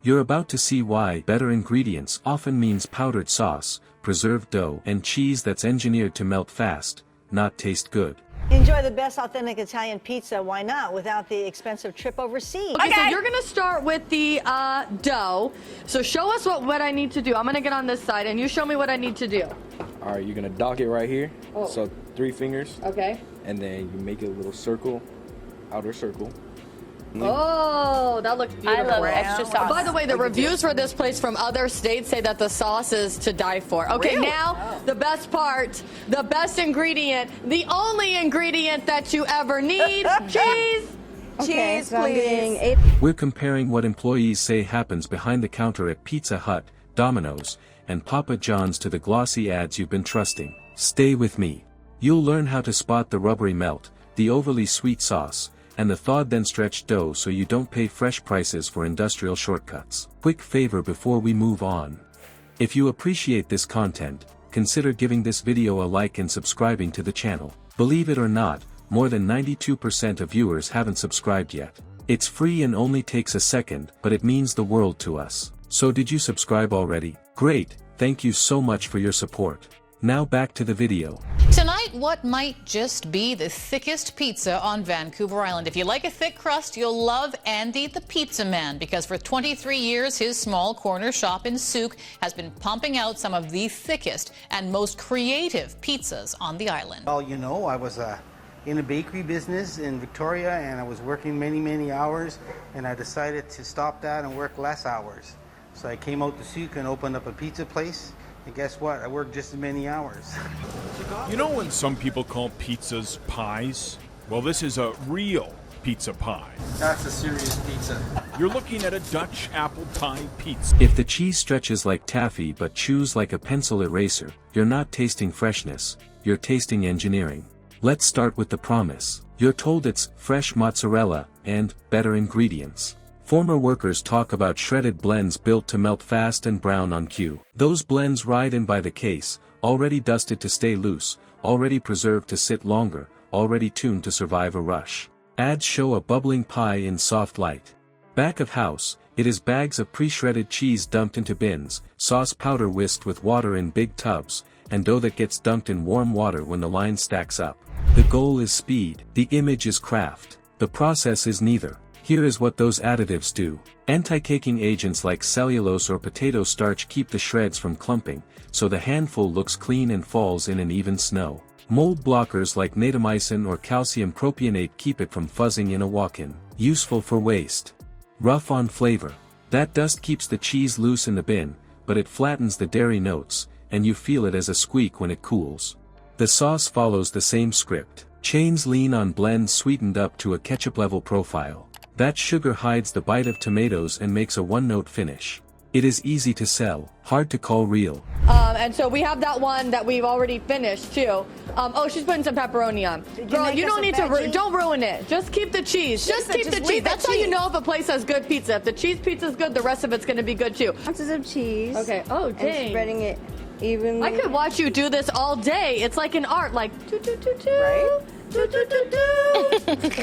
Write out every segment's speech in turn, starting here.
You're about to see why better ingredients often means powdered sauce, preserved dough, and cheese that's engineered to melt fast, not taste good. Enjoy the best authentic Italian pizza, why not, without the expensive trip overseas? Okay, so you're gonna start with the dough. So show us what I need to do. I'm gonna get on this side and you show me what I need to do. All right, you're gonna dock it right here. Oh. So 3 fingers. Okay. And then you make a little circle, outer circle. Oh, that looks beautiful. I love extra sauce. By the way, the reviews for this place from other states say that the sauce is to die for. Okay, Really? now the best part, the best ingredient, the only ingredient that you ever need, cheese. Okay, Cheese, so I'm please. getting 8. We're comparing what employees say happens behind the counter at Pizza Hut, Domino's, and Papa John's to the glossy ads you've been trusting. Stay with me. You'll learn how to spot the rubbery melt, the overly sweet sauce, and the thawed then stretched dough so you don't pay fresh prices for industrial shortcuts. Quick favor before we move on. If you appreciate this content, consider giving this video a like and subscribing to the channel. Believe it or not, more than 92% of viewers haven't subscribed yet. It's free and only takes a second, but it means the world to us. So did you subscribe already? Great, thank you so much for your support. Now back to the video. Tonight, what might just be the thickest pizza on Vancouver Island. If you like a thick crust, you'll love Andy the Pizza Man, because for 23 years, his small corner shop in Souk has been pumping out some of the thickest and most creative pizzas on the island. Well, you know, I was in a bakery business in Victoria, and I was working many hours, and I decided to stop that and work less hours. So I came out to Souk and opened up a pizza place. And guess what? I worked just as many hours. You know when some people call pizzas pies? Well, this is a real pizza pie. That's a serious pizza. You're looking at a Dutch apple pie pizza. If the cheese stretches like taffy but chews like a pencil eraser, you're not tasting freshness, you're tasting engineering. Let's start with the promise. You're told it's fresh mozzarella and better ingredients. Former workers talk about shredded blends built to melt fast and brown on cue. Those blends ride in by the case, already dusted to stay loose, already preserved to sit longer, already tuned to survive a rush. Ads show a bubbling pie in soft light. Back of house, it is bags of pre-shredded cheese dumped into bins, sauce powder whisked with water in big tubs, and dough that gets dunked in warm water when the line stacks up. The goal is speed, the image is craft. The process is neither. Here is what those additives do. Anti-caking agents like cellulose or potato starch keep the shreds from clumping, so the handful looks clean and falls in an even snow. Mold blockers like natamycin or calcium propionate keep it from fuzzing in a walk-in. Useful for waste. Rough on flavor. That dust keeps the cheese loose in the bin, but it flattens the dairy notes, and you feel it as a squeak when it cools. The sauce follows the same script. Chains lean on blends sweetened up to a ketchup-level profile. That sugar hides the bite of tomatoes and makes a one-note finish. It is easy to sell, hard to call real. And so we have that one that we've already finished too. Oh, she's putting some pepperoni on. Girl, you don't need to, don't ruin it. Just keep the cheese. Just keep the cheese. That's how you know if a place has good pizza. If the cheese pizza's good, the rest of it's gonna be good too. Ounces of cheese. Okay, oh dang. And spreading it evenly. I could watch you do this all day. It's like an art, like right?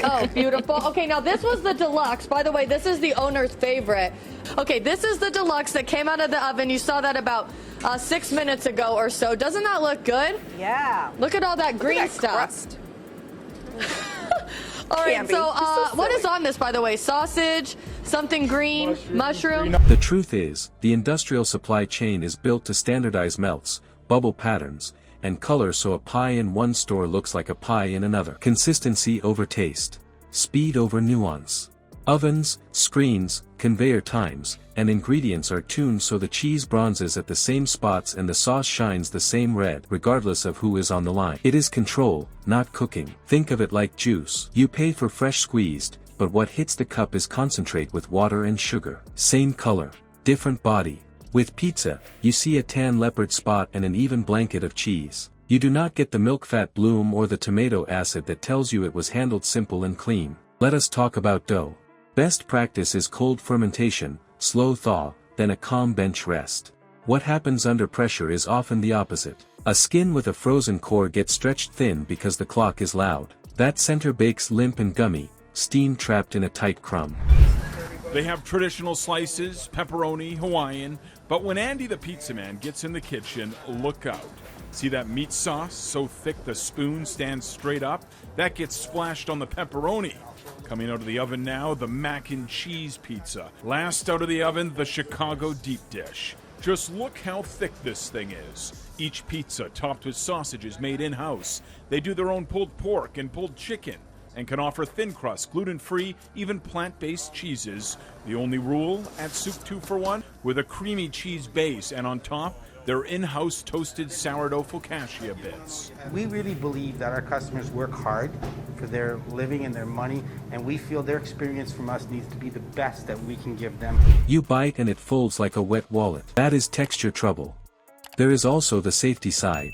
Oh, beautiful. Okay, now this was the deluxe. By the way, this is the owner's favorite. Okay, this is the deluxe that came out of the oven. You saw that about 6 minutes ago or so. Doesn't that look good? Yeah. Look at all that green stuff. Crust. All right, so what is on this, by the way? Sausage, something green, mushroom. The truth is, the industrial supply chain is built to standardize melts, bubble patterns, and color so a pie in one store looks like a pie in another. Consistency over taste. Speed over nuance. Ovens, screens, conveyor times, and ingredients are tuned so the cheese bronzes at the same spots and the sauce shines the same red regardless of who is on the line. It is control, not cooking. Think of it like juice. You pay for fresh squeezed, but what hits the cup is concentrate with water and sugar. Same color, different body. With pizza, you see a tan leopard spot and an even blanket of cheese. You do not get the milk fat bloom or the tomato acid that tells you it was handled simple and clean. Let us talk about dough. Best practice is cold fermentation, slow thaw, then a calm bench rest. What happens under pressure is often the opposite. A skin with a frozen core gets stretched thin because the clock is loud. That center bakes limp and gummy, steam trapped in a tight crumb. They have traditional slices, pepperoni, Hawaiian, but when Andy the pizza man gets in the kitchen, look out. See that meat sauce so thick the spoon stands straight up? That gets splashed on the pepperoni. Coming out of the oven now, the mac and cheese pizza. Last out of the oven, the Chicago deep dish. Just look how thick this thing is. Each pizza topped with sausages made in-house. They do their own pulled pork and pulled chicken, and can offer thin crust, gluten-free, even plant-based cheeses. The only rule, add soup 2 for 1 with a creamy cheese base, and on top, their in-house toasted sourdough focaccia bits. We really believe that our customers work hard for their living and their money, and we feel their experience from us needs to be the best that we can give them. You bite and it folds like a wet wallet. That is texture trouble. There is also the safety side.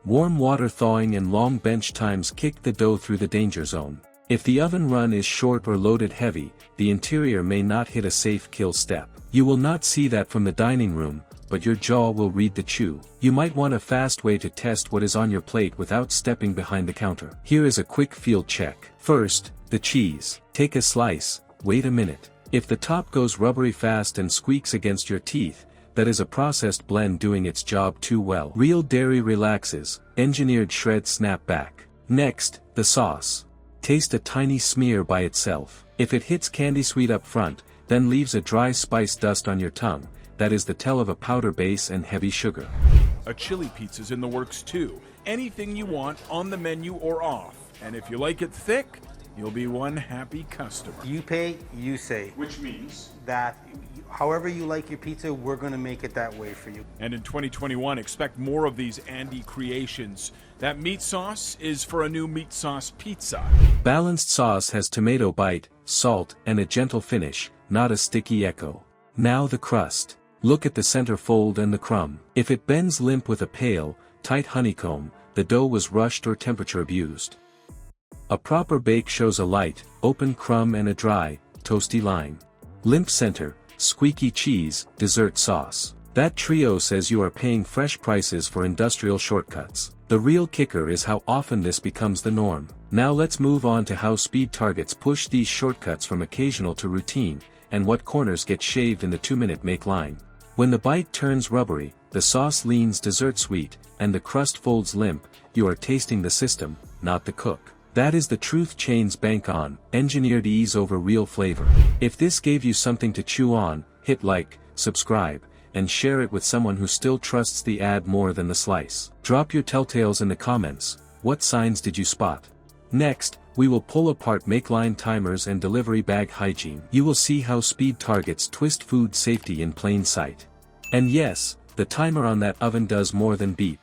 Warm water thawing and long bench times kick the dough through the danger zone. If the oven run is short or loaded heavy, the interior may not hit a safe kill step. You will not see that from the dining room, but your jaw will read the chew. You might want a fast way to test what is on your plate without stepping behind the counter. Here is a quick field check. First, the cheese. Take a slice, wait a minute. If the top goes rubbery fast and squeaks against your teeth, that is a processed blend doing its job too well. Real dairy relaxes, engineered shreds snap back. Next, the sauce. Taste a tiny smear by itself. If it hits candy sweet up front, then leaves a dry spice dust on your tongue, that is the tell of a powder base and heavy sugar. A chili pizza's in the works too. Anything you want on the menu or off. And if you like it thick, you'll be one happy customer. You pay, you say. Which means That however you like your pizza, we're going to make it that way for you. And in 2021, expect more of these Andy creations. That meat sauce is for a new meat sauce pizza. Balanced sauce has tomato bite, salt, and a gentle finish, not a sticky echo. Now the crust. Look at the center fold and the crumb. If it bends limp with a pale, tight honeycomb, the dough was rushed or temperature abused. A proper bake shows a light, open crumb and a dry, toasty line. Limp center, squeaky cheese, dessert sauce. That trio says you are paying fresh prices for industrial shortcuts. The real kicker is how often this becomes the norm. Now let's move on to how speed targets push these shortcuts from occasional to routine, and what corners get shaved in the 2-minute make line. When the bite turns rubbery, the sauce leans dessert sweet, and the crust folds limp, you are tasting the system, not the cook. That is the truth chains bank on, engineered ease over real flavor. If this gave you something to chew on, hit like, subscribe, and share it with someone who still trusts the ad more than the slice. Drop your telltales in the comments. What signs did you spot? Next, we will pull apart make line timers and delivery bag hygiene. You will see how speed targets twist food safety in plain sight. And yes, the timer on that oven does more than beep.